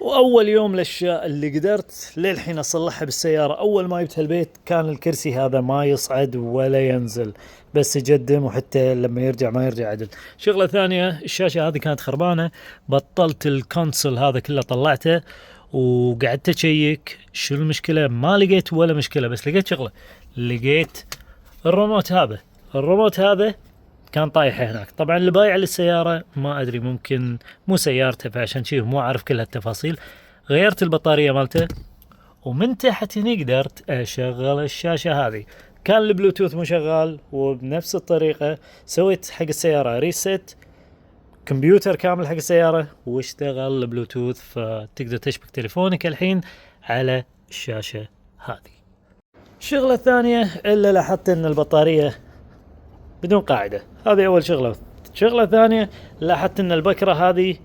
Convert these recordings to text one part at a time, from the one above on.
واول يوم الاشياء اللي قدرت للحين اصلحها بالسياره اول ما جبتها البيت كان الكرسي هذا ما يصعد ولا ينزل، بس يقدم وحتى لما يرجع ما يرجع عدل. شغله ثانيه الشاشه هذه كانت خربانه، بطلت الكونسول هذا كله طلعته وقعدت اشيك شو المشكله، ما لقيت ولا مشكله، بس لقيت شغله، لقيت الريموت هذا كان طايح هناك. طبعا اللي بايع للسيارة ما أدري، ممكن مو سيارته فعشان شي مو عارف كل هالتفاصيل. غيرت البطارية مالته ومن تحت هني قدرت أشغل الشاشة هذه. كان البلوتوث مو شغال، وبنفس الطريقة سويت حق السيارة ريست كمبيوتر كامل حق السيارة واشتغل البلوتوث، فتقدر تشبك تليفونك الحين على الشاشة هذه. الشغلة الثانية إلا لاحظت أن البطارية بدون قاعدة، هذه أول شغلة. شغلة ثانية لاحظت أن البكرة هذه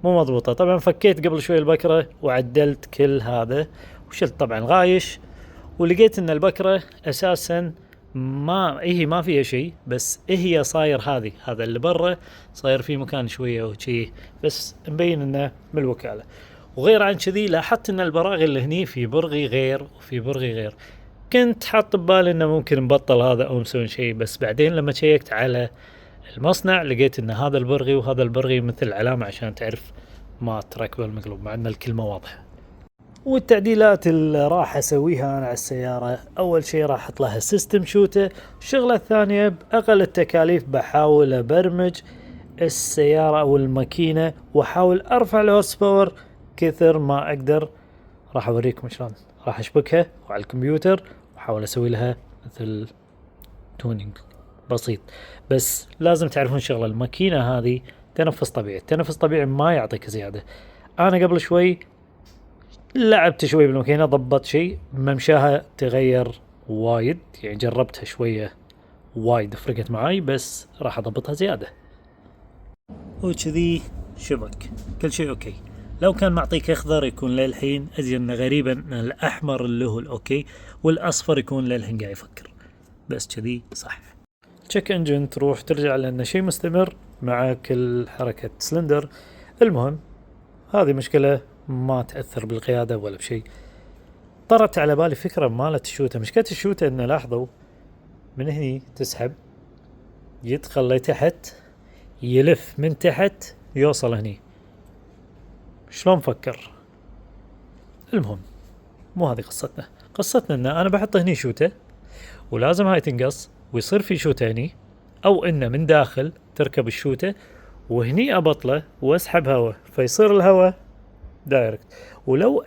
مو مضبوطة. طبعا فكيت قبل شوي البكرة وعدلت كل هذا وشلت طبعا غايش، ولقيت أن البكرة أساسا ما فيها شيء، بس هي صاير هذا اللي برا صاير فيه مكان شوية وشي، بس مبين أنه من الوكالة. وغير عن كذي لاحظت أن البراغي اللي هني في برغي غير وفي برغي غير. كنت حاط ببالي انه ممكن نبطل هذا او نسوي شيء، بس بعدين لما شيكت على المصنع لقيت ان هذا البرغي وهذا البرغي مثل علامة عشان تعرف ما تركب المقلوب، مع ان الكلمة واضحة. والتعديلات اللي راح اسويها انا على السيارة، اول شيء راح احط لها سيستم شوتة. الشغلة الثانية باقل التكاليف بحاول ابرمج السيارة او الماكينة واحاول ارفع الهورس باور كثر ما اقدر. راح اوريكم شلون راح اشبكها وعلى الكمبيوتر واحاول اسوي لها مثل تونينج بسيط. بس لازم تعرفون شغله، الماكينه هذه تنفس طبيعي، التنفس طبيعي ما يعطيك زياده. انا قبل شوي لعبت شوي بالماكينه، ضبط شيء، ممشاها تغير وايد، يعني جربتها شويه وايد فرقت معاي، بس راح اضبطها زياده. وكذي شبك كل شيء اوكي. لو كان معطيك اخضر يكون للحين ازين غريبا ان الاحمر اللي هو الاوكي والاصفر يكون للحين قاعد يفكر، بس كذي صح. تشيك انجن تروح ترجع لانه شيء مستمر مع كل حركة سلندر. المهم هذه مشكلة ما تأثر بالقيادة ولا بشيء. طرت على بالي فكرة مالت الشوتة. مشكلة الشوتة انه لاحظوا من هني تسحب يدخل لتحت يلف من تحت يوصل هني. شلون فكر؟ المهم مو هذه قصتنا ان انا بحط هني شوتة ولازم هاي تنقص ويصير في شوتة هني، او انه من داخل تركب الشوتة وهني ابطله واسحب هواء فيصير الهواء دايركت. ولو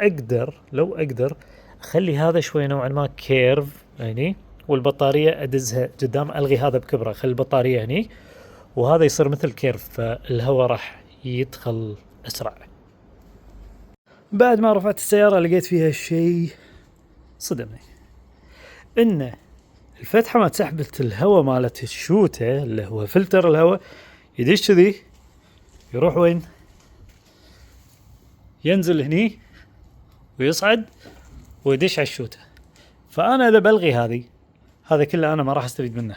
اقدر اخلي هذا شوي نوعا ما كيرف هني، والبطارية ادزها قدام، الغي هذا بكبره، خلي البطارية هني وهذا يصير مثل كيرف، فالهواء راح يدخل اسرع. بعد ما رفعت السيارة لقيت فيها شيء صدمني، ان الفتحة ما سحبة الهواء مالت الشوتة اللي هو فلتر الهواء يدش كذي يروح وين؟ ينزل هني ويصعد ويدش على الشوتة. فأنا إذا بلغي هذا كله أنا ما راح استفيد منه،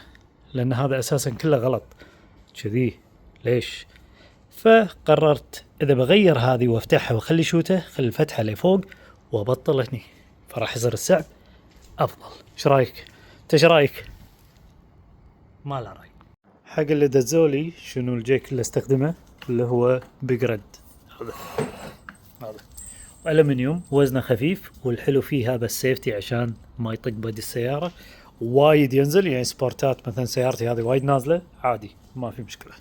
لأن هذا أساسا كله غلط كذي. ليش؟ فقررت إذا بغير هذه وافتحها واخلي شوتة، خلي الفتحة لفوق وابطل هني، فراح يصير السعب أفضل. إيش رأيك؟ إيش رأيك؟ ما له رأي. حق اللي دزولي شنو الجيك اللي استخدمه اللي هو بيجرد، هذا ألمنيوم وزنه خفيف، والحلو فيه هذا السيفتي عشان ما يطق بدي السيارة وايد ينزل. يعني سبورتات مثلا سيارتي هذه وايد نازلة عادي ما في مشكلة.